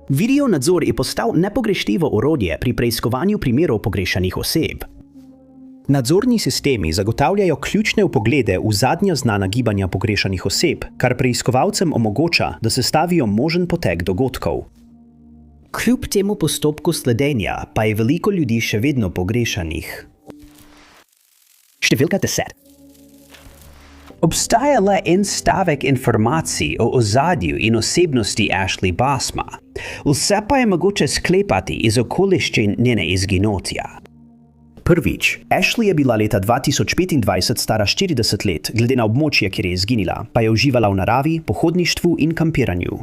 Videonadzor je postal nepogrešljivo orodje pri preiskovanju primerov pogrešanih oseb. Nadzorni sistemi zagotavljajo ključne vpoglede v zadnja znana gibanja pogrešanih oseb, kar preiskovalcem omogoča, da sestavijo možen potek dogodkov. Kljub temu postopku sledenja pa je veliko ljudi še vedno pogrešanih. Številka 10. Obstaja le en stavek informacij o ozadju in osebnosti Ashley Basma. Vse pa je mogoče sklepati iz okoliščin njene izginotja. Prvič, Ashley je bila leta 2025 stara 40 let, glede na območje, kjer je izginila, pa je uživala v naravi, pohodništvu in kampiranju.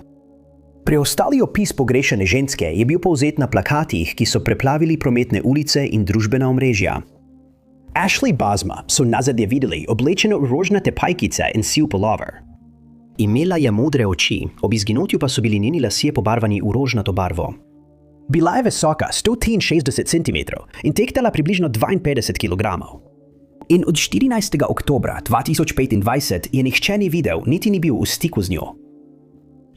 Preostali opis pogrešane ženske je bil povzet na plakatih, ki so preplavili prometne ulice in družbena omrežja. Ashley Basma so nazadnje videli oblečeno v rožnate pajkice in siv pulover. Imela je modre oči, ob izginotju pa so bili njeni lasje pobarvani v rožnato barvo. Bila je visoka 163 cm in tehtala približno 52 kg. In od 14. oktobra 2025 je nihče ni videl, niti ni bil v stiku z njo.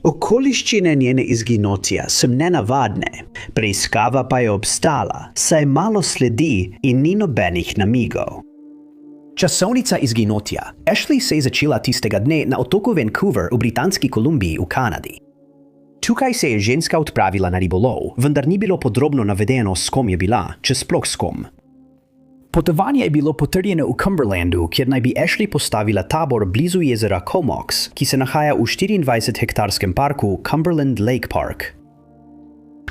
Okoliščine njene izginotja so nenavadne, preiskava pa je obstala, saj malo sledi in ni nobenih namigov. Časovnica izginotja. Ashley se je začela tistega dne na otoku Vancouver v Britanski Kolumbiji v Kanadi. Tukaj se je ženska odpravila na ribolov, vendar ni bilo podrobno navedeno, s kom je bila, če sploh s kom. Potovanje je bilo potrjeno v Cumberlandu, kjer naj bi Ashley postavila tabor blizu jezera Comox, ki se nahaja v 24-hektarskem parku Cumberland Lake Park.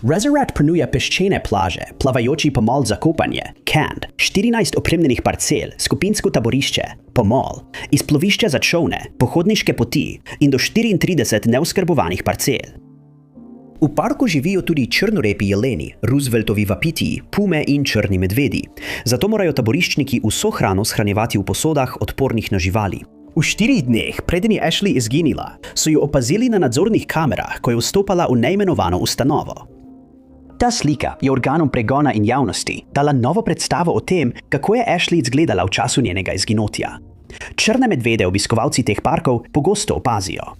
Rezervat ponuja peščene plaže, plavajoči pomol za kopanje, camp, 14 opremljenih parcel, skupinsko taborišče, pomol, izplovišče za čolne, pohodniške poti in do 34 neoskrbovanih parcel. V parku živijo tudi črnorepi jeleni, Rooseveltovi vapiti, pume in črni medvedi. Zato morajo taboriščniki vso hrano shranjevati v posodah odpornih na živali. V 4 dneh, preden je Ashley izginila, so jo opazili na nadzornih kamerah, ko je vstopala v neimenovano ustanovo. Ta slika je organom pregona in javnosti dala novo predstavo o tem, kako je Ashley izgledala v času njenega izginotja. Črne medvede obiskovalci teh parkov pogosto opazijo.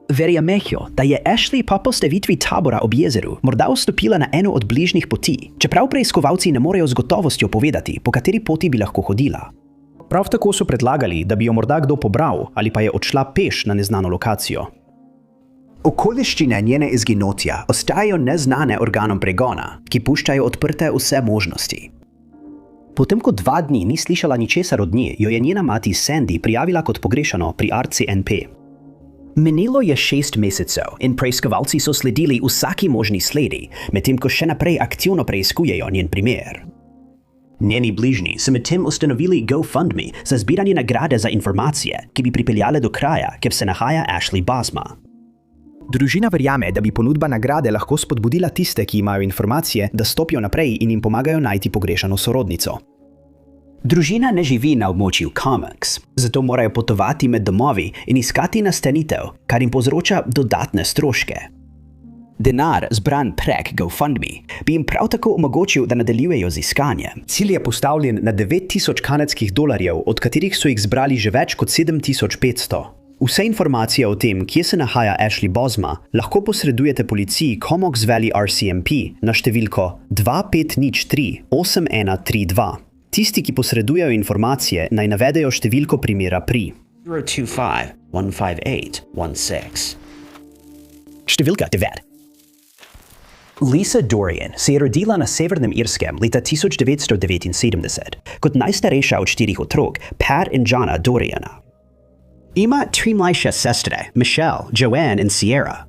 Verjamejo, da je Ashley po postavitvi tabora ob jezeru morda vstopila na eno od bližnjih poti, čeprav preiskovalci ne morejo z gotovostjo povedati, po kateri poti bi lahko hodila. Prav tako so predlagali, da bi jo morda kdo pobral ali pa je odšla peš na neznano lokacijo. Okoliščine njene izginotja ostajajo neznane organom pregona, ki puščajo odprte vse možnosti. Potem, ko 2 dni ni slišala ničesar od nje, jo je njena mati Sandy prijavila kot pogrešano pri RCMP. Menilo je 6 mesecev in preiskovalci so sledili vsaki možni sledi, medtem ko še naprej aktivno preiskujejo njen primer. Njeni bližnji so medtem ustanovili GoFundMe za zbiranje nagrade za informacije, ki bi pripeljale do kraja, kjer se nahaja Ashley Basma. Družina verjame, da bi ponudba nagrade lahko spodbudila tiste, ki imajo informacije, da stopijo naprej in jim pomagajo najti pogrešano sorodnico. Družina ne živi na območju Comox, zato morajo potovati med domovi in iskati nastanitev, kar jim povzroča dodatne stroške. Denar, zbran prek GoFundMe, bi jim prav tako omogočil, da nadaljujejo z iskanjem. Cilj je postavljen na $9,000 kanadskih, od katerih so jih zbrali že več kot 7,500. Vse informacije o tem, kje se nahaja Ashley Basma, lahko posredujete policiji Comox Valley RCMP na številko 2503 8132. Tisti, ki posredujejo informacije, naj navedejo številko primera pri 025 158 16. Številka 9. Lisa Dorian se je rodila na Severnem Irskem leta 1979 kot najstarejša od 4 otrok, Pat in Johna Doriana. Ima 3 mlajše sestre, Michelle, Joanne in Sierra.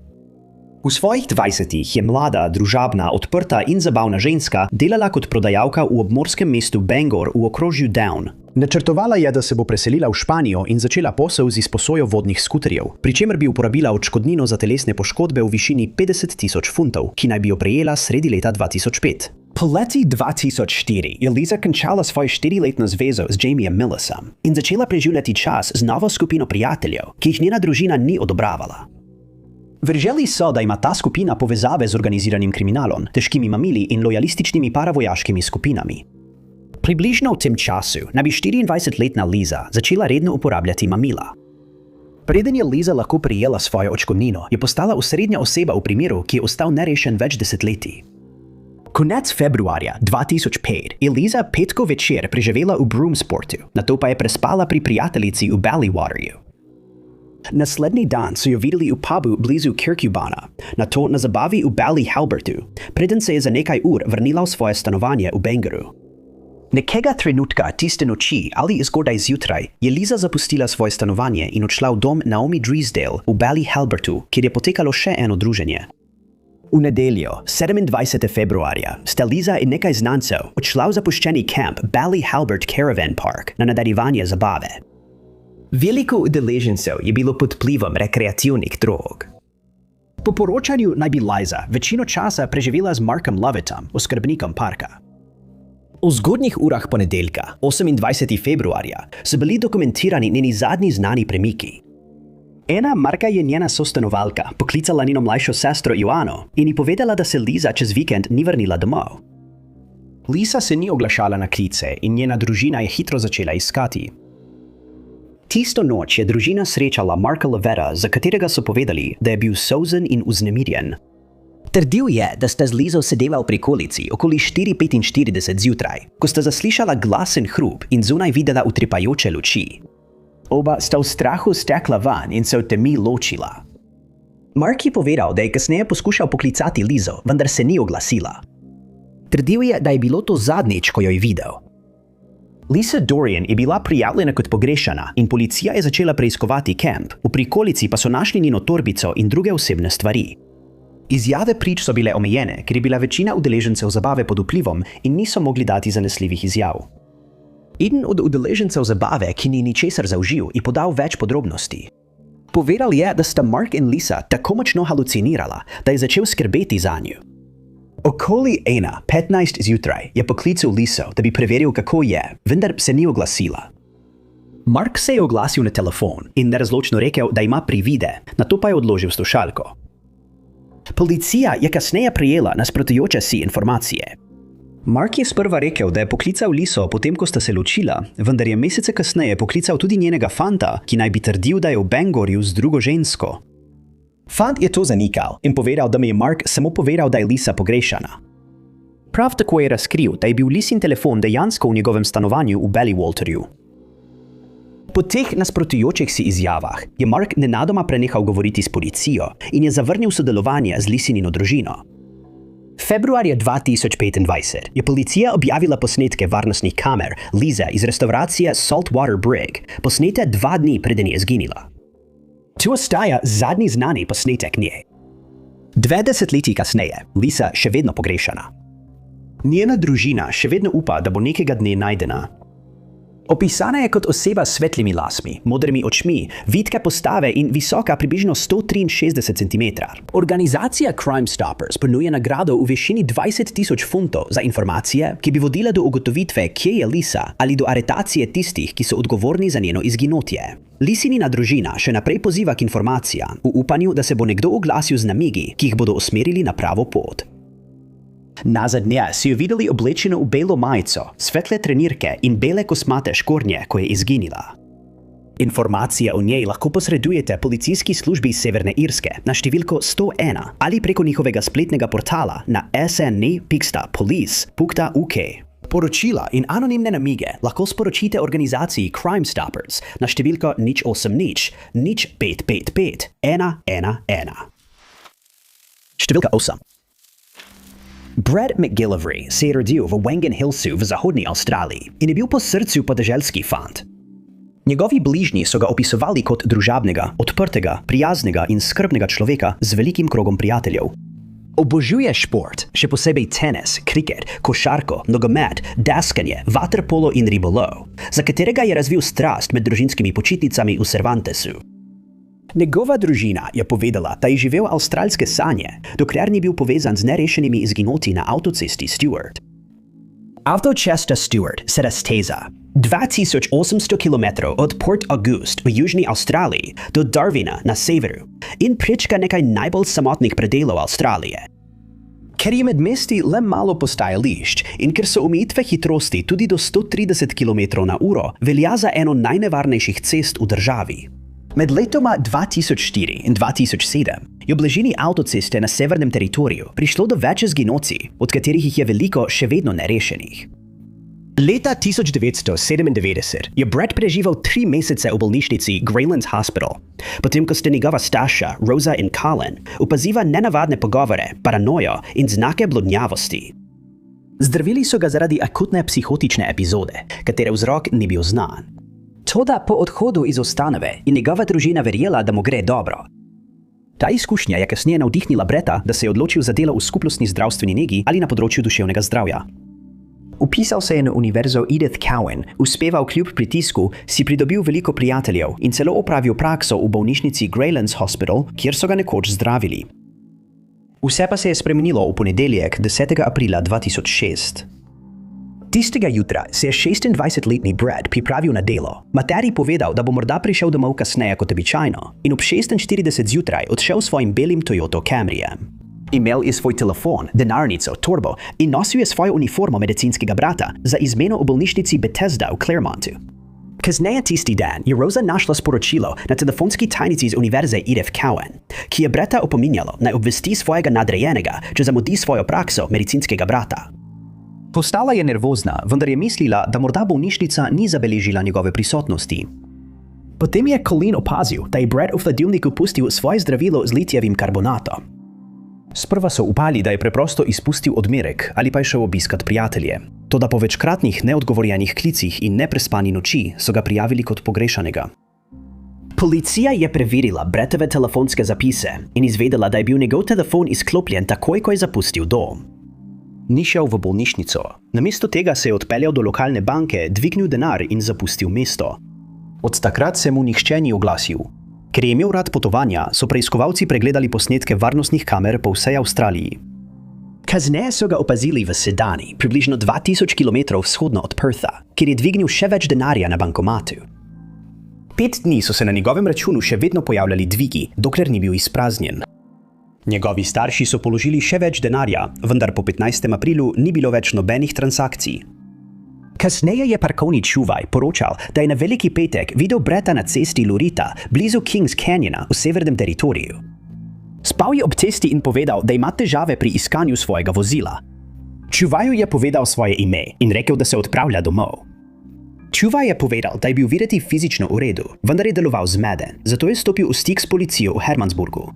V svojih 20-ih je mlada, družabna, odprta in zabavna ženska delala kot prodajalka v obmorskem mestu Bangor v okrožju Down. Načrtovala je, da se bo preselila v Španijo in začela posel z izposojo vodnih skuterjev, pri čemer bi uporabila odškodnino za telesne poškodbe v višini 50,000 funtov, ki naj bi jo prejela sredi leta 2005. Po leti 2004 je Lisa končala svojo 4-letno zvezo z Jamiem Millisom in začela preživljati čas z novo skupino prijateljev, ki jih njena družina ni odobravala. Verjeli so, da ima ta skupina povezave z organiziranim kriminalom, težkimi mamili in lojalističnimi paravojaškimi skupinami. Približno v tem času naj bi 24-letna Lisa začela redno uporabljati mamila. Preden je Liza lahko prijela svojo odškodnino, je postala osrednja oseba v primeru, ki je ostal nerešen več desetletij. Konec februarja 2005 je Liza petko večer preživela v Broomsportu, nato pa je prespala pri prijateljici v Ballywaterju. Naslednji dan so jo videli v pubu blizu Kirkjubana, nato na zabavi v Ballyhalbertu, preden se je za nekaj ur vrnila v svoje stanovanje v Bangorju. Nekega trenutka tiste noči ali zgodaj zjutraj je Liza zapustila svoje stanovanje in odšla v dom Naomi Drysdale v Ballyhalbertu, kjer je potekalo še eno druženje. V nedeljo, 27. februarja, sta Liza in nekaj znancev odšla v zapuščeni kamp Ballyhalbert Caravan Park na nadaljevanje zabave. Veliko udeležencev je bilo pod vplivom rekreativnih drog. Po poročanju naj bi Liza večino časa preživela z Markom Lovettom, oskrbnikom parka. V zgodnjih urah ponedeljka, 28. februarja, so bili dokumentirani njeni zadnji znani premiki. Ena Marka je njena sostanovalka poklicala njeno mlajšo sestro Joano in ji povedala, da se Liza čez vikend ni vrnila domov. Liza se ni oglašala na klice in njena družina je hitro začela iskati. Tisto noč je družina srečala Marka Lovetta, za katerega so povedali, da je bil solzen in vznemirjen. Trdil je, da sta z Lizo sedela v prikolici okoli 4:45 zjutraj, ko sta zaslišala glasen hrup in zunaj videla utripajoče luči. Oba sta v strahu stekla van in se v temi ločila. Mark je povedal, da je kasneje poskušal poklicati Lizo, vendar se ni oglasila. Trdil je, da je bilo to zadnjič, ko jo je videl. Lisa Dorian je bila prijavljena kot pogrešana in policija je začela preiskovati kamp, v prikolici pa so našli njeno torbico in druge osebne stvari. Izjave prič so bile omejene, ker je bila večina udeležencev zabave pod vplivom in niso mogli dati zanesljivih izjav. Eden od udeležencev zabave, ki ni ničesar zaužil, je podal več podrobnosti. Povedal je, da sta Mark in Lisa tako močno halucinirala, da je začel skrbeti zanju. Okoli 1:15 zjutraj je poklical Liso, da bi preveril, kako je, vendar se ni oglasila. Mark se je oglasil na telefon in nerazločno rekel, da ima privide, nato pa je odložil slušalko. Policija je kasneje prejela nasprotujoče si informacije. Mark je sprva rekel, da je poklical Liso potem, ko sta se ločila, vendar je mesece kasneje poklical tudi njenega fanta, ki naj bi trdil, da je v Bangorju z drugo žensko. Fant je to zanikal in povedal, da mi je Mark samo povedal, da je Lisa pogrešana. Prav tako je razkril, da je bil Lisin telefon dejansko v njegovem stanovanju v Ballywaterju. Po teh nasprotujočih si izjavah je Mark nenadoma prenehal govoriti s policijo in je zavrnil sodelovanje z Lisinino družino. Februarja 2025 je policija objavila posnetke varnostnih kamer Lize iz restauracije Saltwater Brig, posnete 2 dni preden je izginila. Tu ostaja zadnji znani posnetek nje. 2 desetletji kasneje, Lisa še vedno pogrešana. Njena družina še vedno upa, da bo nekega dne najdena. Opisana je kot oseba s svetlimi lasmi, modrimi očmi, vitke postave in visoka približno 163 cm. Organizacija Crime Stoppers ponuja nagrado v višini 20,000 funtov za informacije, ki bi vodile do ugotovitve, kje je Lisa, ali do aretacije tistih, ki so odgovorni za njeno izginotje. Lisinina družina še naprej poziva k informacijam, v upanju, da se bo nekdo oglasil z namigi, ki jih bodo usmerili na pravo pot. Nazadnje si jo videli oblečeno v belo majico, svetle trenirke in bele kosmate škornje, ko je izginila. Informacije o njej lahko posredujete policijski službi Severne Irske na številko 101 ali preko njihovega spletnega portala na sne.police.uk. Poročila in anonimne namige lahko sporočite organizaciji Crime Stoppers na številko 080 0555 111. Številka 8. Brad McGillivray se je rodil v Wengen Hillsu v zahodni Avstraliji in je bil po srcu podeželski fant. Njegovi bližnji so ga opisovali kot družabnega, odprtega, prijaznega in skrbnega človeka z velikim krogom prijateljev. Obožuje šport, še posebej tenis, kriket, košarko, nogomet, deskanje, vaterpolo in ribolov, za katerega je razvil strast med družinskimi počitnicami v Cervantesu. Njegova družina je povedala, da je živel avstralske sanje, dokler ni bil povezan z nerešenimi izginotji na avtocesti Stewart. Avtocesta Stewart se razteza 2800 km od Port Auguste v južni Avstraliji do Darwina na severu in prečka nekaj najbolj samotnih predelov Avstralije. Ker je med mesti le malo postajališč in ker so omejitve hitrosti tudi do 130 km/h, velja za eno najnevarnejših cest v državi. Med letoma 2004 in 2007 je v bližini avtoceste na severnem teritoriju prišlo do več izginotij, od katerih jih je veliko še vedno nerešenih. Leta 1997 je Brett preživel 3 mesece v bolnišnici Greylands Hospital, potem ko sta njegova starša Rosa in Colin opazila nenavadne pogovore, paranojo in znake blodnjavosti. Zdravili so ga zaradi akutne psihotične epizode, katere vzrok ni bil znan. Toda po odhodu iz ustanove je njegova družina verjela, da mu gre dobro. Ta izkušnja je kasneje navdihnila Bretta, da se je odločil za delo v skupnostni zdravstveni negi ali na področju duševnega zdravja. Upisal se je na univerzo Edith Cowan, uspeval kljub pritisku, si pridobil veliko prijateljev in celo opravil prakso v bolnišnici Greylands Hospital, kjer so ga nekoč zdravili. Vse pa se je spremenilo v ponedeljek 10. aprila 2006. Tistega jutra se je 26-letni Brett pripravil na delo. Materi povedal, da bo morda prišel domov kasneje kot običajno in ob 6:40 zjutraj odšel s svojim belim Toyota Camryjem. Imel je svoj telefon, denarnico, torbo in nosil je svojo uniformo medicinskega brata za izmeno v bolnišnici Bethesda v Claremontu. Kasneje tisti dan je Rosa našla sporočilo na telefonski tajnici iz univerze Edith Cowan, ki je Bretta opominjalo, naj obvesti svojega nadrejenega, če zamudi svojo prakso medicinskega brata. Postala je nervozna, vendar je mislila, da morda bolnišnica ni zabeležila njegove prisotnosti. Potem je Colin opazil, da je Brett v hladilniku pustil svoje zdravilo z litijevim karbonatom. Sprva so upali, da je preprosto izpustil odmerek ali pa je šel obiskat prijatelje. Toda po večkratnih neodgovorjenih klicih in neprespani noči so ga prijavili kot pogrešanega. Policija je preverila Brettove telefonske zapise in izvedela, da je bil njegov telefon izklopljen takoj, ko je zapustil dom. Ni šel v bolnišnico. Namesto tega se je odpeljal do lokalne banke, dvignil denar in zapustil mesto. Od takrat se mu nihče ni oglasil. Ker je imel rad potovanja, so preiskovalci pregledali posnetke varnostnih kamer po vsej Avstraliji. Kasneje so ga opazili v Sedani, približno 2000 km vzhodno od Pertha, kjer je dvignil še več denarja na bankomatu. 5 dni so se na njegovem računu še vedno pojavljali dvigi, dokler ni bil izpraznjen. Njegovi starši so položili še več denarja, vendar po 15. aprilu ni bilo več nobenih transakcij. Kasneje je parkovni čuvaj poročal, da je na Veliki petek videl Bretta na cesti Lurita, blizu Kings Canyona v severnem teritoriju. Spal je ob cesti in povedal, da ima težave pri iskanju svojega vozila. Čuvaju je povedal svoje ime in rekel, da se odpravlja domov. Čuvaj je povedal, da je bil videti fizično v redu, vendar je deloval zmeden, zato je stopil v stik s policijo v Hermansburgu.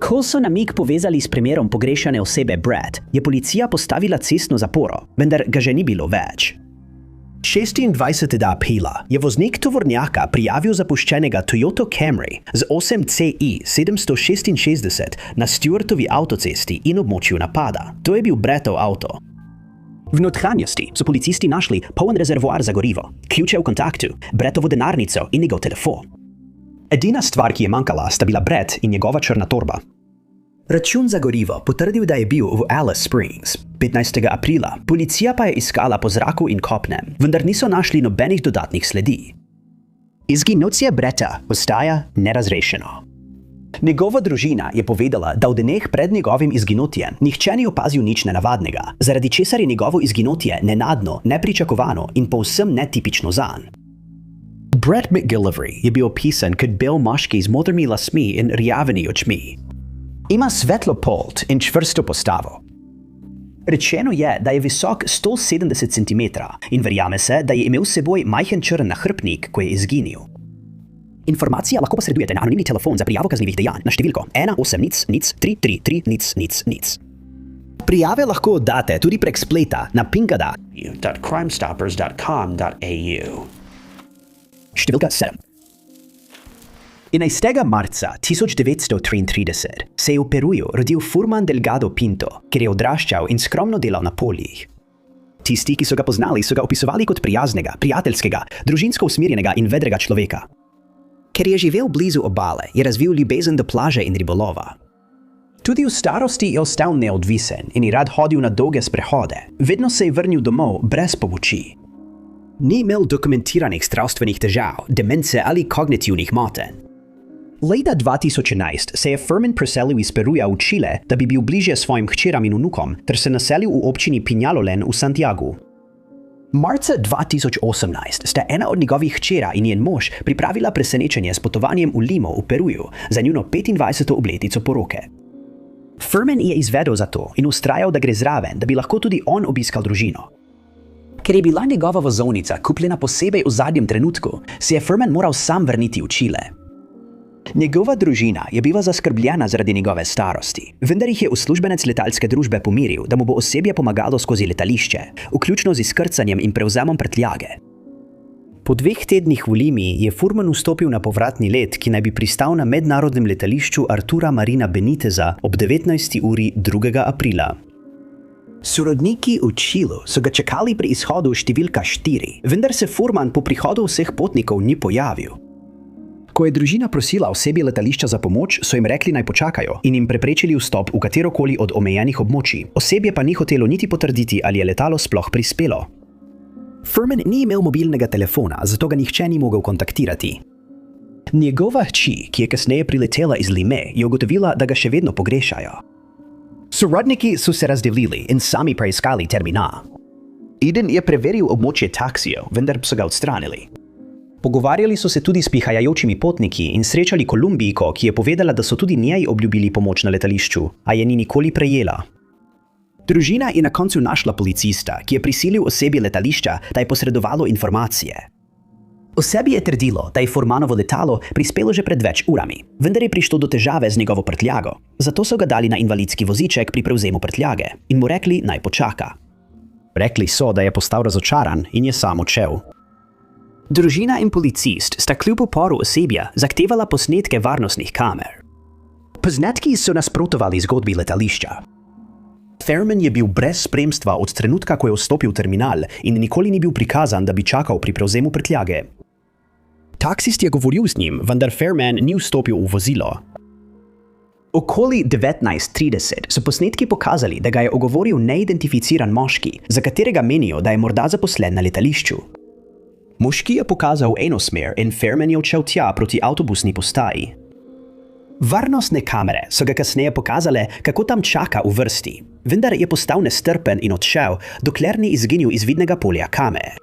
Ko so namig povezali s primerom pogrešane osebe Brett, je policija postavila cestno zaporo, vendar ga že ni bilo več. 26. aprila je voznik tovornjaka prijavil zapuščenega Toyota Camry z 8CI 766 na Stewartovi avtocesti in območju napada. To je bil Brettov avto. V notranjosti so policisti našli poln rezervoar za gorivo, ključe v kontaktu, Brettovo denarnico in njegov telefon. Edina stvar, ki je manjkala, sta bila Brett in njegova črna torba. Račun za gorivo potrdil, da je bil v Alice Springs. 15. aprila policija pa je iskala po zraku in kopnem, vendar niso našli nobenih dodatnih sledi. Izginotje Bretta ostaja nerazrešeno. Njegova družina je povedala, da v dneh pred njegovim izginotjem nihče ni opazil nič nenavadnega, zaradi česar je njegovo izginotje nenadno, nepričakovano in povsem netipično zanj. Brett McGillivray je bil opisan kot bel moški z modrimi lasmi in rjavimi očmi. Ima svetlo polt in čvrsto postavo. Rečeno je, da je visok 170 cm in verjame se, da je imel s seboj majhen črn nahrbtnik, ko je izginil. Informacije lahko posredujete na anonimni telefon za prijavo kaznivih dejanj na številko 1-800-333-00. Prijave lahko oddate tudi prek spleta na pingada.crimestoppers.com.au. Številka 7. 11. marca 1933 se je v Peruju rodil Furman Delgado Pinto, ker je odraščal in skromno delal na poljih. Tisti, ki so ga poznali, so ga opisovali kot prijaznega, prijateljskega, družinsko usmerjenega in vedrega človeka. Ker je živel blizu obale, je razvil ljubezen do plaže in ribolova. Tudi v starosti je ostal neodvisen in je rad hodil na dolge sprehode. Vedno se je vrnil domov brez pomoči. Ni imel dokumentiranih zdravstvenih težav, demence ali kognitivnih motenj. Leta 2011 se je Furman preselil iz Peruja v Čile, da bi bil bližje svojim hčeram in vnukom, ter se naselil v občini Peñalolén v Santiagu. Marca 2018 sta ena od njegovih hčera in njen mož pripravila presenečenje s potovanjem v Limo v Peruju za njuno 25. obletnico poroke. Furman je izvedel za to in ustrajal, da gre zraven, da bi lahko tudi on obiskal družino. Ker je bila njegova vozovnica kupljena posebej v zadnjem trenutku, se je Furman moral sam vrniti v Čile. Njegova družina je bila zaskrbljena zaradi njegove starosti, vendar jih je uslužbenec letalske družbe pomiril, da mu bo osebje pomagalo skozi letališče, vključno z izkrcanjem in prevzemom prtljage. Po 2 tednih v Limi je Furman vstopil na povratni let, ki naj bi pristal na mednarodnem letališču Artura Marina Beniteza ob 19. uri 2. aprila. Sorodniki v Čilu so ga čakali pri izhodu številka 4, vendar se Furman po prihodu vseh potnikov ni pojavil. Ko je družina prosila osebje letališča za pomoč, so jim rekli naj počakajo in jim preprečili vstop v katerokoli od omejenih območij. Osebje pa ni hotelo niti potrditi, ali je letalo sploh prispelo. Furman ni imel mobilnega telefona, zato ga nihče ni mogel kontaktirati. Njegova hči, ki je kasneje priletela iz Lime, je ugotovila, da ga še vedno pogrešajo. Sorodniki so se razdelili in sami preiskali terminal. Eden je preveril območje taksijev, vendar so ga odstranili. Pogovarjali so se tudi s prihajajočimi potniki in srečali Kolumbijko, ki je povedala, da so tudi njej obljubili pomoč na letališču, a je ni nikoli prejela. Družina je na koncu našla policista, ki je prisilil osebje letališča, da je posredovalo informacije. Osebje je trdilo, da je Furmanovo letalo prispelo že pred več urami, vendar je prišlo do težave z njegovo prtljago, zato so ga dali na invalidski voziček pri prevzemu prtljage in mu rekli, naj počaka. Rekli so, da je postal razočaran in je sam odšel. Družina in policist sta kljub uporu osebja zahtevala posnetke varnostnih kamer. Posnetki so nasprotovali zgodbi letališča. Furman je bil brez spremstva od trenutka, ko je vstopil v terminal in nikoli ni bil prikazan, da bi čakal pri prevzemu prtljage. Taksist je govoril z njim, vendar Furman ni vstopil v vozilo. Okoli 19:30 so posnetki pokazali, da ga je ogovoril neidentificiran moški, za katerega menijo, da je morda zaposlen na letališču. Moški je pokazal eno smer in Furman je odšel tja proti avtobusni postaji. Varnostne kamere so ga kasneje pokazale, kako tam čaka v vrsti, vendar je postal nestrpen in odšel, dokler ni izginil iz vidnega polja kamere.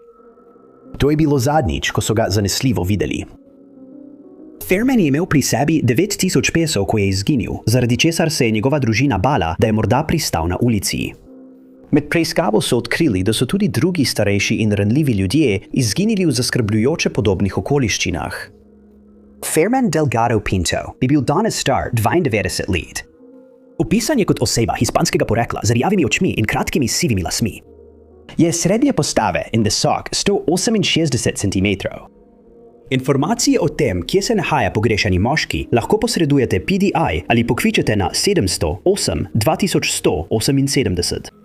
To je bilo zadnjič, ko so ga zanesljivo videli. Furman je imel pri sebi 9000 pesov, ko je izginil, zaradi česar se je njegova družina bala, da je morda pristal na ulici. Med preiskavo so odkrili, da so tudi drugi starejši in ranljivi ljudje izginili v zaskrbljujoče podobnih okoliščinah. Furman Delgado Pinto bi bil danes star 92 let. Opisan je kot oseba hispanskega porekla z rjavimi očmi in kratkimi sivimi lasmi. Je srednje postave in visok 168 cm. Informacije o tem, kje se nahaja pogrešani moški, lahko posredujete PDI ali pokličete na 708 2178.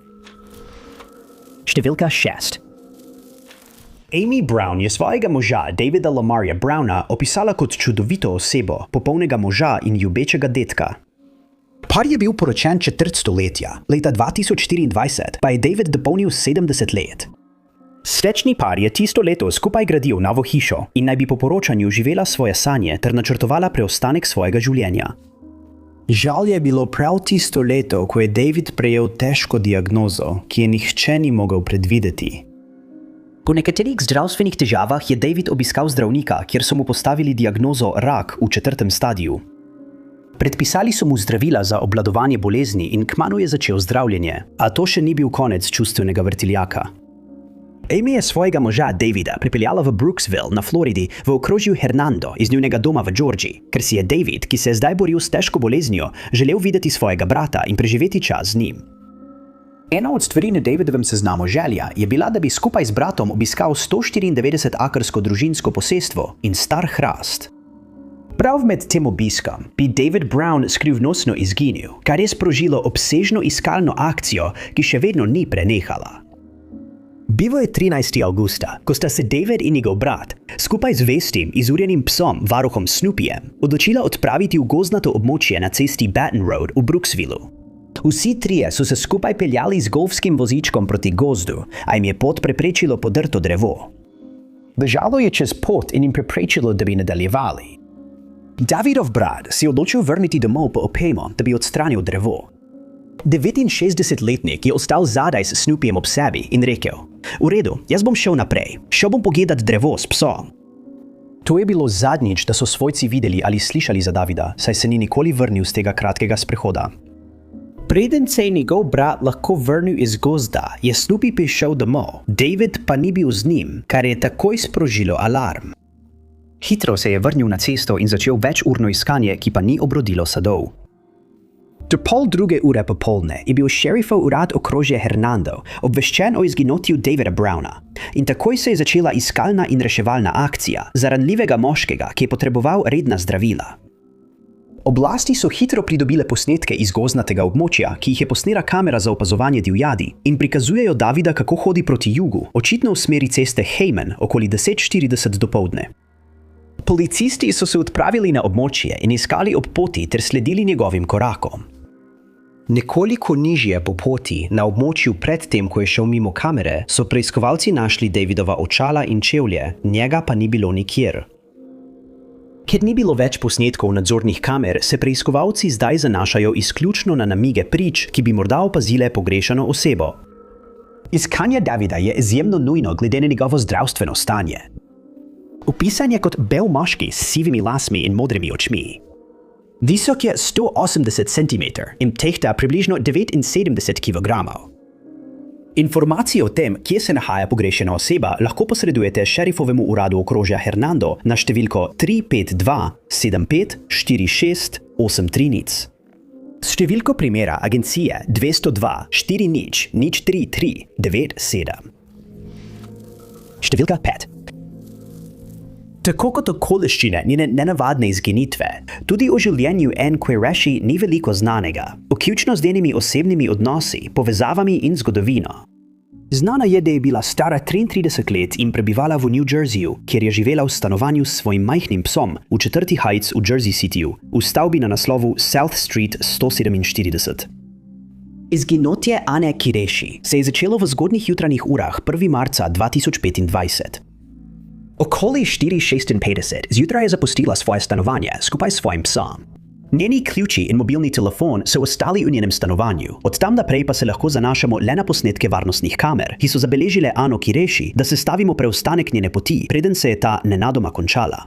Številka 6. Amy Brown je svojega moža Davida Lamarja Browna opisala kot čudovito osebo, popolnega moža in ljubečega dedka. Par je bil poročen četrt stoletja, leta 2024 pa je David dopolnil 70 let. Srečni par je tisto leto skupaj gradil novo hišo in naj bi po poročanju živela svoje sanje ter načrtovala preostanek svojega življenja. Žal je bilo prav tisto leto, ko je David prejel težko diagnozo, ki je nihče ni mogel predvideti. Po nekaterih zdravstvenih težavah je David obiskal zdravnika, kjer so mu postavili diagnozo rak v 4. stadiju. Predpisali so mu zdravila za obvladovanje bolezni in kmalu je začel zdravljenje, a to še ni bil konec čustvenega vrtiljaka. Amy je svojega moža Davida pripeljala v Brooksville na Floridi v okrožju Hernando iz njunega doma v Georgiji, ker si je David, ki se je zdaj boril s težko boleznijo, želel videti svojega brata in preživeti čas z njim. Ena od stvari na Davidovem seznamu želja je bila, da bi skupaj z bratom obiskal 194-akrsko družinsko posestvo in star hrast. Prav med tem obiskom bi David Brown skrivnostno izginil, kar je sprožilo obsežno iskalno akcijo, ki še vedno ni prenehala. Bilo je 13. avgusta, ko sta se David in njegov brat, skupaj z vestim, izurjenim psom, varuhom Snoopyjem, odločila odpraviti v gozdnato območje na cesti Baton Road v Brooksvillu. Vsi trije so se skupaj peljali z golfskim vozičkom proti gozdu, a jim je pot preprečilo podrto drevo. Bežalo je čez pot in jim preprečilo, da bi nadaljevali. Davidov brat se je odločil vrniti domov po opemo, da bi odstranil drevo. 69-letnik je ostal zadaj s Snoopyjem ob sebi in rekel: V redu, jaz bom šel naprej. Šel bom pogledat drevo s psom. To je bilo zadnjič, da so svojci videli ali slišali za Davida, saj se ni nikoli vrnil z tega kratkega sprehoda. Preden se je njegov brat lahko vrnil iz gozda, je Snoopy prišel domov. David pa ni bil z njim, kar je takoj sprožilo alarm. Hitro se je vrnil na cesto in začel večurno iskanje, ki pa ni obrodilo sadov. Do 1:30 popoldne je bil šerifov urad okrožja Hernando obveščen o izginotju Davida Browna. In takoj se je začela iskalna in reševalna akcija za ranljivega moškega, ki je potreboval redna zdravila. Oblasti so hitro pridobile posnetke iz gozdnatega območja, ki jih je posnela kamera za opazovanje divjadi in prikazujejo Davida, kako hodi proti jugu, očitno v smeri ceste Heyman okoli 10:40 dopoldne. Policisti so se odpravili na območje in iskali ob poti ter sledili njegovim korakom. Nekoliko nižje po poti, na območju pred tem, ko je šel mimo kamere, so preiskovalci našli Davidova očala in čevlje, njega pa ni bilo nikjer. Ker ni bilo več posnetkov nadzornih kamer, se preiskovalci zdaj zanašajo izključno na namige prič, ki bi morda opazile pogrešano osebo. Iskanje Davida je izjemno nujno glede na njegovo zdravstveno stanje. Opisan je kot bel moški s sivimi lasmi in modrimi očmi. Visok je 180 cm in tehta približno 79 kg. Informacije o tem, kje se nahaja pogrešena oseba, lahko posredujete šerifovemu uradu okrožja Hernando na številko 352 75 46 83. S številko primera agencije 202 40 033 97. Številka 5. Tako kot okoliščine njene nenavadne izginitve, tudi o življenju Ann Qureshi ni veliko znanega, vključno z njenimi osebnimi odnosi, povezavami in zgodovino. Znana je, da je bila stara 33 let in prebivala v New Jerseyju, kjer je živela v stanovanju s svojim majhnim psom v 4. Heights v Jersey Cityju, v stavbi na naslovu South Street 147. Izginotje Anne Qureshi se je začelo v zgodnjih jutranjih urah 1. marca 2025. Okoli 4:56 zjutraj je zapustila svoje stanovanje skupaj s svojim psom. Njeni ključi in mobilni telefon so ostali v njenem stanovanju, od tam naprej pa se lahko zanašamo le na posnetke varnostnih kamer, ki so zabeležile Anno Qureshi, da sestavimo preostanek njene poti, preden se je ta nenadoma končala.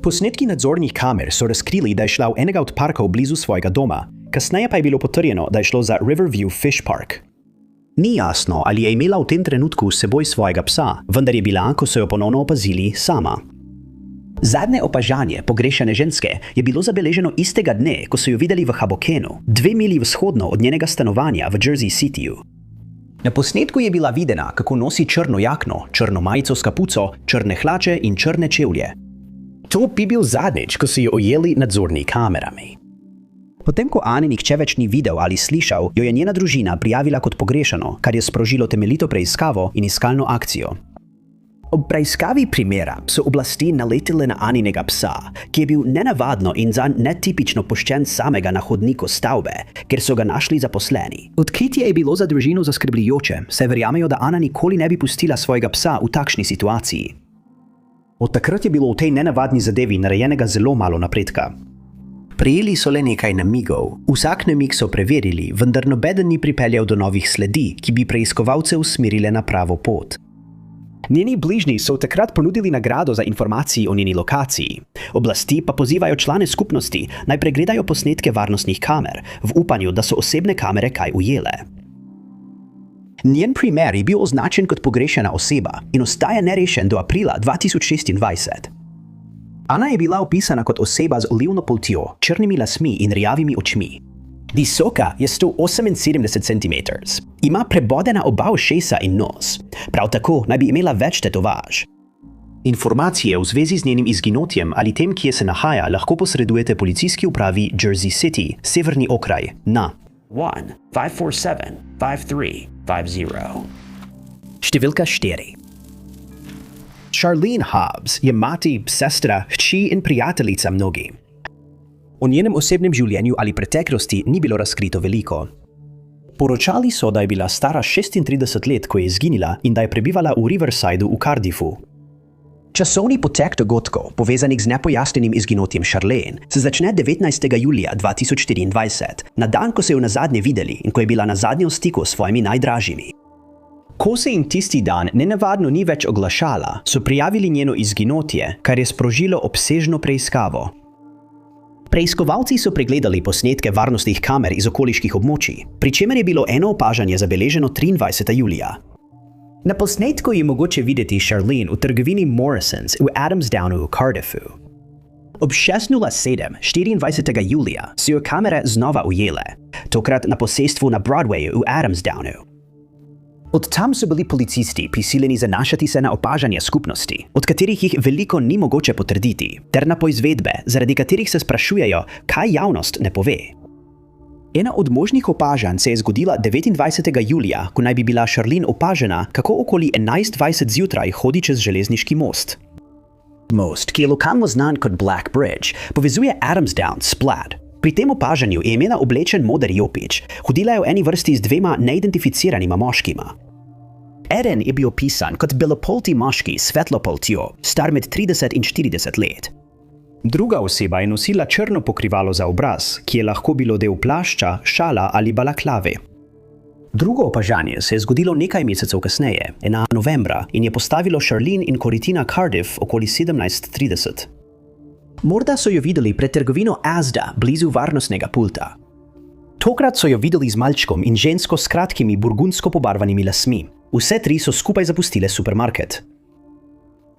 Posnetki nadzornih kamer so razkrili, da je šla v enega od parkov blizu svojega doma, kasneje pa je bilo potrjeno, da je šlo za Riverview Fish Park. Ni jasno, ali je imela v tem trenutku s seboj svojega psa, vendar je bila, ko so jo ponovno opazili, sama. Zadnje opažanje pogrešane ženske je bilo zabeleženo istega dne, ko so jo videli v Habokenu, 2 milji vzhodno od njenega stanovanja v Jersey Cityju. Na posnetku je bila videna, kako nosi črno jakno, črno majico s kapuco, črne hlače in črne čevlje. To bi bil zadnjič, ko so jo ujeli nadzorni kamerami. Potem, ko Anne nihče več ni videl ali slišal, jo je njena družina prijavila kot pogrešano, kar je sprožilo temeljito preiskavo in iskalno akcijo. Ob preiskavi primera so oblasti naletile na Anninega psa, ki je bil nenavadno in zanj netipično puščen samega na hodniku stavbe, ker so ga našli zaposleni. Odkritje je bilo za družino zaskrbljujoče, saj verjamejo, da Anna nikoli ne bi pustila svojega psa v takšni situaciji. Od takrat je bilo v tej nenavadni zadevi narejenega zelo malo napredka. Prijeli so le nekaj namigov. Vsak namig so preverili, vendar nobeden ni pripeljal do novih sledi, ki bi preiskovalce usmerile na pravo pot. Njeni bližnji so takrat ponudili nagrado za informacije o njeni lokaciji. Oblasti pa pozivajo člane skupnosti, naj pregledajo posnetke varnostnih kamer, v upanju, da so osebne kamere kaj ujele. Njen primer je bil označen kot pogrešana oseba in ostaja nerešen do aprila 2026. Anna je bila opisana kot oseba z olivno poltjo, črnimi lasmi in rjavimi očmi. Visoka je 178 cm. Ima prebodena oba ušesa in nos. Prav tako naj bi imela več tetovaž. Informacije v zvezi z njenim izginotjem ali tem, kje se nahaja, lahko posredujete policijski upravi Jersey City, severni okraj, na 1-547-5350. Številka 4. Charlene Hobbs je mati, sestra, hči in prijateljica mnogim. O njenem osebnem življenju ali preteklosti ni bilo razkrito veliko. Poročali so, da je bila stara 36 let, ko je izginila in da je prebivala v Riversideu v Cardiffu. Časovni potek dogodkov, povezanih z nepojasnjenim izginotjem Charlene, se začne 19. julija 2024, na dan, ko so jo nazadnje videli in ko je bila nazadnje v stiku s svojimi najdražjimi. Ko se jim tisti dan nenavadno ni več oglašala, so prijavili njeno izginotje, kar je sprožilo obsežno preiskavo. Preiskovalci so pregledali posnetke varnostnih kamer iz okoliških območij, pri čemer je bilo eno opažanje zabeleženo 23. julija. Na posnetku je mogoče videti Charlene v trgovini Morrisons v Adamsdownu v Cardiffu. Ob 6:07 24. julija so jo kamere znova ujele, tokrat na posestvu na Broadwayu v Adamsdownu. Od tam so bili policisti prisiljeni zanašati se na opažanja skupnosti, od katerih jih veliko ni mogoče potrditi, ter na poizvedbe, zaradi katerih se sprašujejo, kaj javnost ne pove. Ena od možnih opažanj se je zgodila 29. julija, ko naj bi bila Charlene opažena, kako okoli 11:20 zjutraj hodi čez železniški most. Most, ki je lokalno znan kot Black Bridge, povezuje Adamsdown s Plaid. Pri tem opažanju je imela oblečen moder jopič, hodila je v eni vrsti z dvema neidentificiranima moškima. Eden je bil opisan kot belopolti moški s svetlo poltjo, star med 30 in 40 let. Druga oseba je nosila črno pokrivalo za obraz, ki je lahko bilo del plašča, šala ali balaklave. Drugo opažanje se je zgodilo nekaj mesecev kasneje, 1. novembra, in je postavilo Charlene in Coritina Cardiff okoli 17:30. Morda so jo videli pred trgovino Asda, blizu varnostnega pulta. Tokrat so jo videli z malčkom in žensko s kratkimi burgundsko pobarvanimi lasmi. Vse tri so skupaj zapustile supermarket.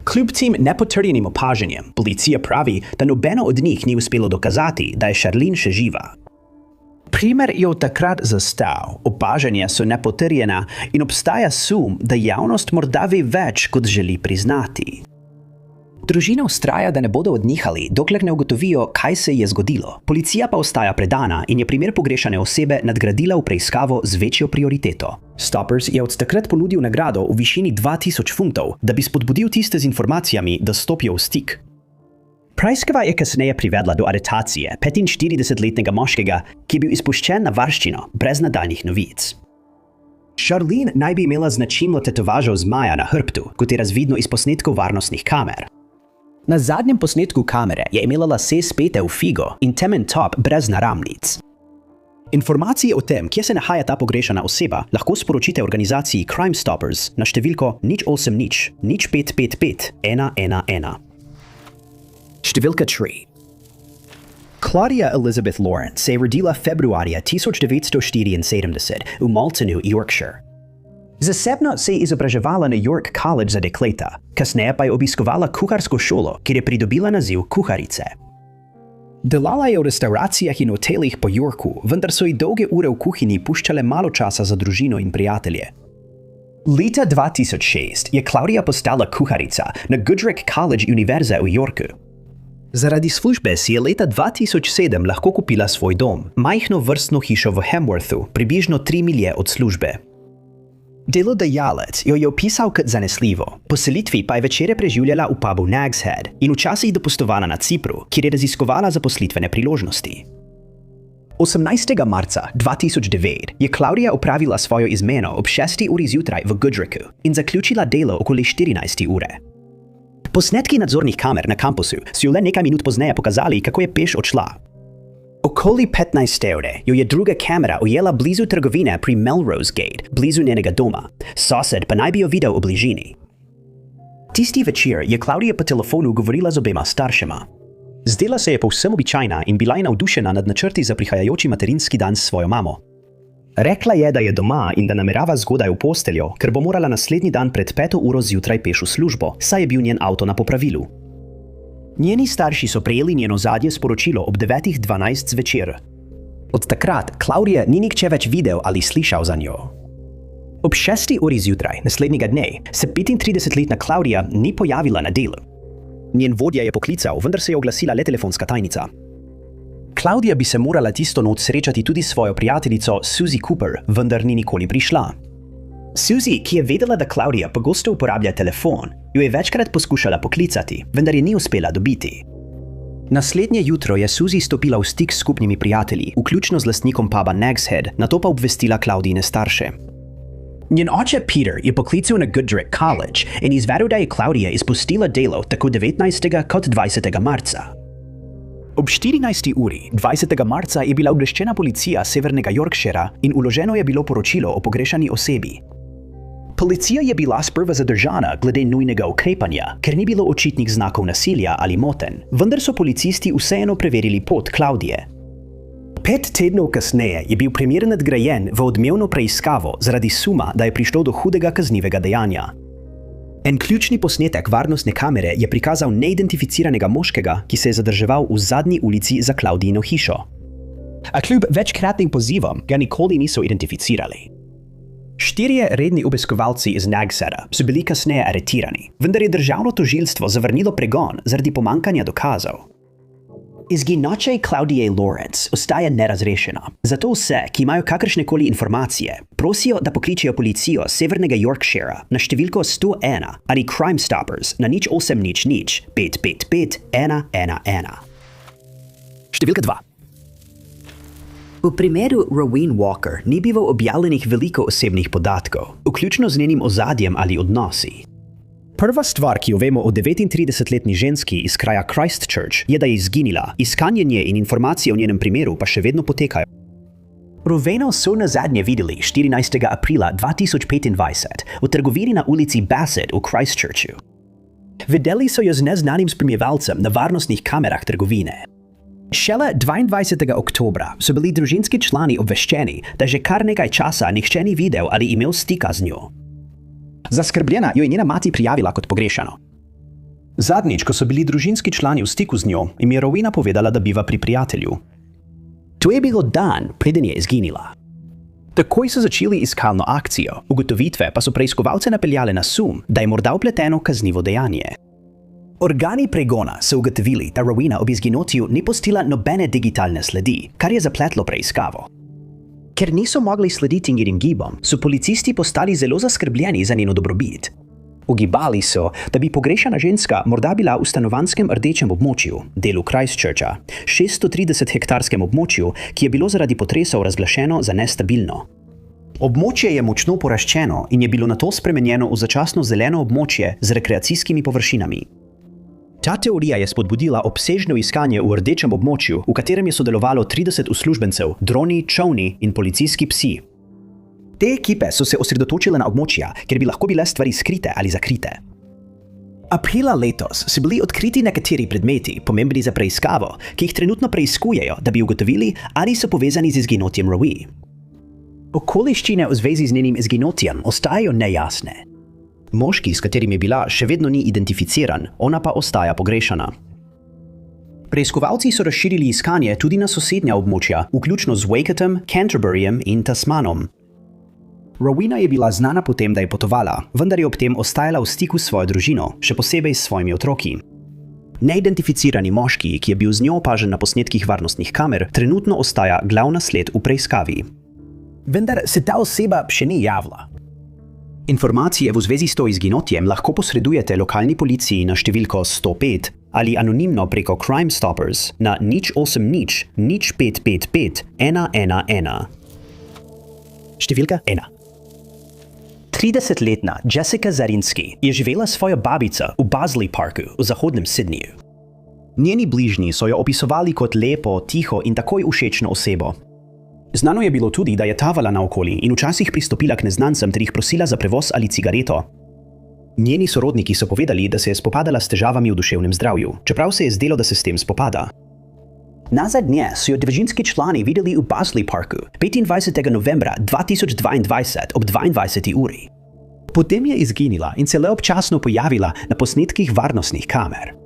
Kljub tem nepotrjenim opažanjem, policija pravi, da nobeno od njih ni uspelo dokazati, da je Charlene še živa. Primer je od takrat zastal, opažanja so nepotrjena in obstaja sum, da javnost morda ve več, kot želi priznati. Družina vztraja, da ne bodo odnehali, dokler ne ugotovijo, kaj se je zgodilo. Policija pa ostaja predana in je primer pogrešane osebe nadgradila v preiskavo z večjo prioriteto. Stoppers je od takrat ponudil nagrado v višini 2000 funtov, da bi spodbudil tiste z informacijami, da stopijo v stik. Preiskava je kasneje privedla do aretacije 45-letnega moškega, ki je bil izpuščen na varščino, brez nadaljnjih novic. Charlene naj bi imela značilno tetovažo zmaja na hrbtu, kot je razvidno iz posnetkov varnostnih kamer. Na zadnjem posnetku kamere je imela lase spete v figo in temen top brez naramnic. Informacije o tem, kje se nahaja ta pogrešana oseba, lahko sporočite organizaciji Crime Stoppers na številko 080 0555 111. Številka 3. Claudia Elizabeth Lawrence se je rodila februarja 1974 v Maltonu, Yorkshire. Zasebno se je izobraževala na York College za dekleta, kasneje pa je obiskovala kuharsko šolo, kjer je pridobila naziv kuharice. Delala je v restauracijah in hotelih po Yorku, vendar so ji dolge ure v kuhinji puščale malo časa za družino in prijatelje. Leta 2006 je Claudia postala kuharica na Goodricke College Univerze v Yorku. Zaradi službe si je leta 2007 lahko kupila svoj dom, majhno vrstno hišo v Hamworthu, približno 3 milje od službe. Delodajalec jo je opisal kot zanesljivo, po selitvi pa je večere preživljala v pubu Nag's Head in včasih dopustovala na Cipru, kjer je raziskovala zaposlitvene priložnosti. 18. marca 2009 je Claudia opravila svojo izmeno ob 6. uri zjutraj v Goodricku in zaključila delo okoli 14. ure. Posnetki nadzornih kamer na kampusu so jo le nekaj minut pozneje pokazali, kako je peš odšla. Okoli 15. ure jo je druga kamera ujela blizu trgovine pri Melrose Gate, blizu njenega doma. Sosed pa naj bi jo videl v bližini. Tisti večer je Claudia po telefonu govorila z obema staršema. Zdela se je povsem običajna in bila je navdušena nad načrti za prihajajoči materinski dan s svojo mamo. Rekla je, da je doma in da namerava zgodaj v posteljo, ker bo morala naslednji dan pred 5. uro zjutraj peš v službo, saj je bil njen avto na popravilu. Njeni starši so prejeli njeno zadnje sporočilo ob 9:12 zvečer. Od takrat Claudia ni nihče več videl ali slišal za njo. Ob 6. uri zjutraj naslednjega dne se 35-letna Claudia ni pojavila na delu. Njen vodja je poklical, vendar se je oglasila le telefonska tajnica. Claudia bi se morala tisto noč srečati tudi s svojo prijateljico Susie Cooper, vendar ni nikoli prišla. Susie, ki je vedela, da Claudia pogosto uporablja telefon, jo je večkrat poskušala poklicati, vendar je ni uspela dobiti. Naslednje jutro je Susie stopila v stik s skupnimi prijatelji, vključno z lastnikom puba Nag's Head, nato pa obvestila Claudine starše. Njen oče Peter je poklical na Goodricke College in izvedel, da je Claudia izpustila delo tako 19. kot 20. marca. Ob 14. uri 20. marca je bila obveščena policija severnega Yorkshira in vloženo je bilo poročilo o pogrešani osebi. Policija je bila sprva zadržana glede nujnega ukrepanja, ker ni bilo očitnih znakov nasilja ali motenj, vendar so policisti vseeno preverili pot Klaudije. 5 tednov kasneje je bil primer nadgrajen v odmevno preiskavo zaradi suma, da je prišlo do hudega kaznivega dejanja. En ključni posnetek varnostne kamere je prikazal neidentificiranega moškega, ki se je zadrževal v zadnji ulici za Klaudijino hišo. A kljub večkratnim pozivom ga nikoli niso identificirali. 4 redni obiskovalci iz Nagseta so bili kasneje aretirani, vendar je državno tožilstvo zavrnilo pregon zaradi pomankanja dokazov. Izginotje Claudije Lawrence ostaja nerazrešeno, zato vse, ki imajo kakršnekoli informacije, prosijo, da pokličejo policijo Severnega Yorkshira na številko 101 ali Crime Stoppers na 0800 555 111. Številka 2. V primeru Rowena Walker ni bilo objavljenih veliko osebnih podatkov, vključno z njenim ozadjem ali odnosi. Prva stvar, ki jo vemo o 39-letni ženski iz kraja Christchurch, je, da je izginila, iskanje nje in informacije o njenem primeru pa še vedno potekajo. Roweno so nazadnje videli 14. aprila 2025 v trgovini na ulici Bassett v Christchurchu. Videli so jo z neznanim spremljevalcem na varnostnih kamerah trgovine. Šele 22. oktobra so bili družinski člani obveščeni, da že kar nekaj časa nihče ni videl ali imel stika z njo. Zaskrbljena jo je njena mati prijavila kot pogrešano. Zadnjič, ko so bili družinski člani v stiku z njo, jim je Rowena povedala, da biva pri prijatelju. To je bilo dan, preden je izginila. Takoj so začeli iskalno akcijo, ugotovitve pa so preiskovalce napeljale na sum, da je morda vpleteno kaznivo dejanje. Organi pregona so ugotovili, da Rowena ob izginotju ni pustila nobene digitalne sledi, kar je zapletlo preiskavo. Ker niso mogli slediti njenim gibom, so policisti postali zelo zaskrbljeni za njeno dobrobit. Ugibali so, da bi pogrešana ženska morda bila v stanovanjskem rdečem območju, delu Christchurcha, 630-hektarskem območju, ki je bilo zaradi potresov razglašeno za nestabilno. Območje je močno poraščeno in je bilo nato spremenjeno v začasno zeleno območje z rekreacijskimi površinami. Ta teorija je spodbudila obsežno iskanje v rdečem območju, v katerem je sodelovalo 30 uslužbencev, droni, čovni in policijski psi. Te ekipe so se osredotočile na območja, kjer bi lahko bile stvari skrite ali zakrite. Aprila letos so bili odkriti nekateri predmeti, pomembni za preiskavo, ki jih trenutno preiskujejo, da bi ugotovili, ali so povezani z izginotjem Rowena. Okoliščine v zvezi z njenim izginotjem ostajajo nejasne. Moški, s katerim je bila, še vedno ni identificiran, ona pa ostaja pogrešana. Preiskovalci so razširili iskanje tudi na sosednja območja, vključno z Waikatom, Canterburyjem in Tasmanom. Rowena je bila znana po tem, da je potovala, vendar je ob tem ostajala v stiku s svojo družino, še posebej s svojimi otroki. Neidentificirani moški, ki je bil z njo opažen na posnetkih varnostnih kamer, trenutno ostaja glavna sled v preiskavi. Vendar se ta oseba še ni javila. Informacije v zvezi s to izginotjem lahko posredujete lokalni policiji na številko 105 ali anonimno preko Crime Stoppers na 0800 555 111. Številka 1. 30-letna Jessica Zarinski je živela s svojo babico v Bosley Parku v zahodnem Sydneyju. Njeni bližnji so jo opisovali kot lepo, tiho in takoj všečno osebo. Znano je bilo tudi, da je tavala naokoli in včasih pristopila k neznancem ter jih prosila za prevoz ali cigareto. Njeni sorodniki so povedali, da se je spopadala s težavami v duševnem zdravju, čeprav se je zdelo, da se s tem spopada. Nazadnje so jo družinski člani videli v Bosley Parku 25. novembra 2022 ob 22. uri. Potem je izginila in se le občasno pojavila na posnetkih varnostnih kamer.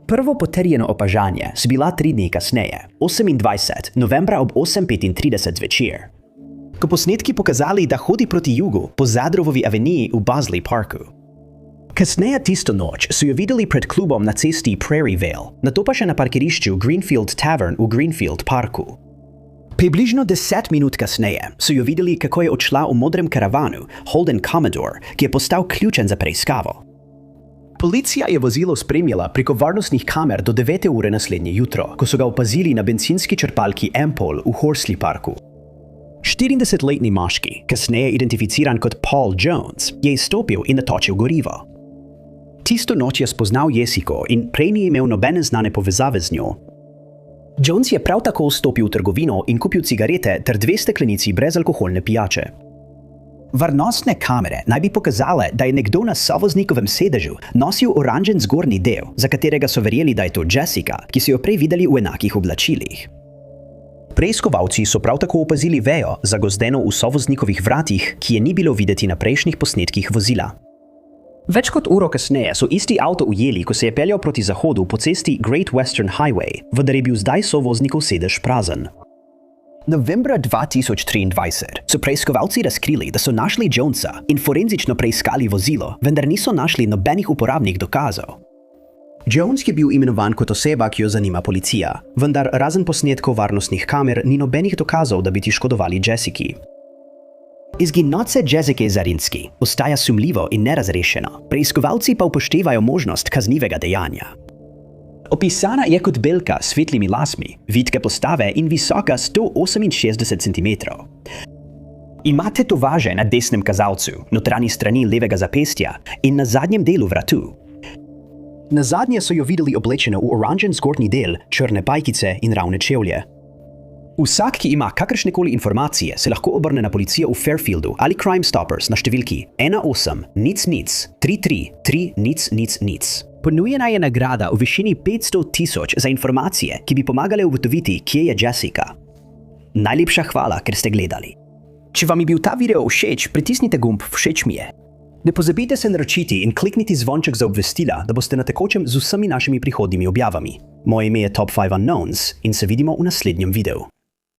Prvo potrjeno opažanje so bila 3 dni kasneje, 28. novembra ob 8:35 zvečer. Ko posnetki pokazali, da hodi proti jugu po Zadrovovi aveniji v Bosley Parku. Kasneje tisto noč so jo videli pred klubom na cesti Prairie Vale, nato pa še na parkirišču Greenfield Tavern v Greenfield Parku. Približno 10 minut kasneje so jo videli, kako je odšla v modrem karavanu Holden Commodore, ki je postal ključen za preiskavo. Policija je vozilo spremljala preko varnostnih kamer do 9. ure naslednje jutro, ko so ga opazili na bencinski črpalki Ampol v Horsley Parku. 40-letni moški, kasneje identificiran kot Paul Jones, je izstopil in natočil gorivo. Tisto noč je spoznal Jessico in prej ni imel nobene znane povezave z njo. Jones je prav tako vstopil v trgovino in kupil cigarete ter 2 steklenici brezalkoholne pijače. Varnostne kamere naj bi pokazale, da je nekdo na sovoznikovem sedežu nosil oranžen zgornji del, za katerega so verjeli, da je to Jessica, ki so jo prej videli v enakih oblačilih. Preiskovalci so prav tako opazili vejo, zagozdeno v sovoznikovih vratih, ki je ni bilo videti na prejšnjih posnetkih vozila. Več kot uro kasneje so isti avto ujeli, ko se je peljal proti zahodu po cesti Great Western Highway, vendar je bil zdaj sovoznikov sedež prazen. Novembra 2023 so preiskovalci razkrili, da so našli Jonesa in forenzično preiskali vozilo, vendar niso našli nobenih uporabnih dokazov. Jones je bil imenovan kot oseba, ki jo zanima policija, vendar razen posnetkov varnostnih kamer ni nobenih dokazov, da bi ti škodovali Jessiki. Izginotce Jessike Zarinski ostaja sumljivo in nerazrešeno, preiskovalci pa upoštevajo možnost kaznivega dejanja. Opisana je kot belka s svetlimi lasmi, vitke postave in visoka 168 cm. Ima tetovaže na desnem kazalcu, notranji strani levega zapestja in na zadnjem delu vratu. Nazadnje so jo videli oblečeno v oranžen zgornji del, črne pajkice in ravne čevlje. Vsak, ki ima kakršnekoli informacije, se lahko obrne na policijo v Fairfieldu ali Crime Stoppers na številki 1800-33-300. Ponujena je nagrada v višini 500,000 za informacije, ki bi pomagale ugotoviti, kje je Jessica. Najlepša hvala, ker ste gledali. Če vam je bil ta video všeč, pritisnite gumb všeč mi je. Ne pozabite se naročiti in klikniti zvonček za obvestila, da boste na tekočem z vsemi našimi prihodnjimi objavami. Moje ime je Top 5 Unknowns in se vidimo v naslednjem videu.